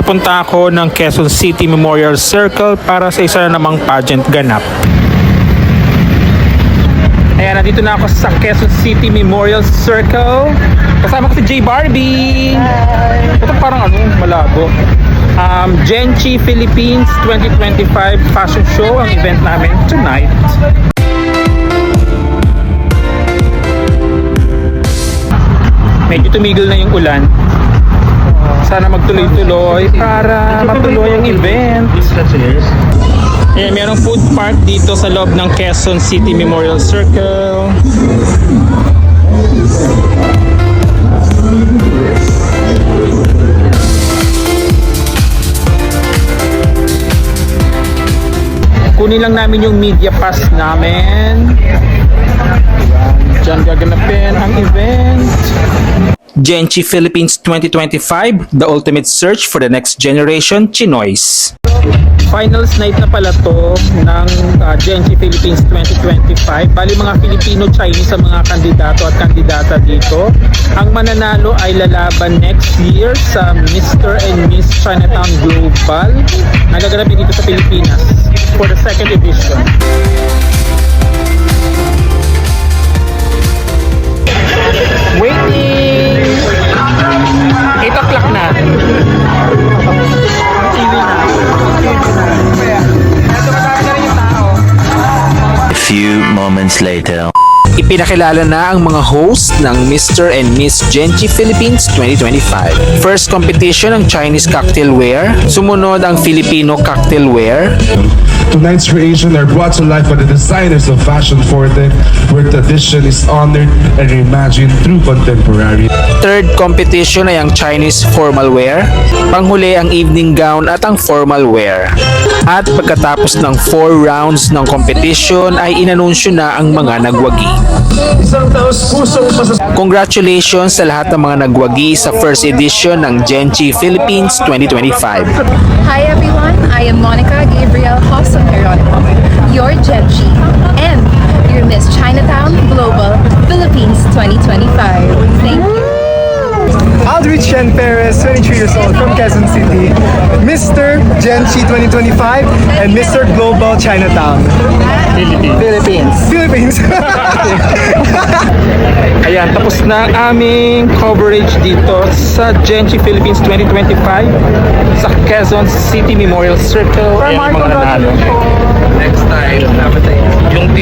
Papunta ako ng Quezon City Memorial Circle para sa isa na namang pageant ganap. Ayan, nandito na ako sa Quezon City Memorial Circle. Kasama ko si J Barbie. Hi. Ito parang malabo. Genchi Philippines 2025 Fashion Show ang event namin tonight. Medyo tumigil na yung ulan. Sana magtuloy-tuloy para matuloy ang event. Ayan, mayroong food park dito sa loob ng Quezon City Memorial Circle. Kunin lang namin yung media pass namin. Diyan gaganapin ang event. Genchi Philippines 2025, the ultimate search for the next generation Chinoys. Finals night na pala to ng Genchi Philippines 2025. Bali mga Filipino-Chinese sa mga kandidato at kandidata dito. Ang mananalo ay lalaban next year sa Mr. and Miss Chinatown Global na gaganapin dito sa Pilipinas for the second edition. Waiting! 8 o'clock na. TV na. A few moments later. Ipinakilala na ang mga host ng Mr. and Miss Genchi Philippines 2025. First competition ang Chinese cocktailware, sumunod ang Filipino cocktailware. Tonight's creation are brought to life by the designers of Fashion Forte, where tradition is honored and reimagined through contemporary. Third competition ay ang Chinese formal wear, panghuli ang evening gown at ang formal wear. At pagkatapos ng 4 rounds ng competition ay inanunsyo na ang mga nagwagi. Congratulations sa lahat ng mga nagwagi sa first edition ng Genchi Philippines 2025. Hi everyone, I am Monica Gabriel Hobson Geronimo, your Genchi and your Miss Chinatown Global Philippines 2025. Thank you. Aldrich Shen Perez, 23 years old from Quezon City, Mr. Genchi 2025 and Mr. Global Chinatown. Philippines. Ayan, tapos na ang aming coverage dito sa Genchi Philippines 2025 sa Quezon City Memorial Circle. Ayan ang mga nanalo. Next time, yung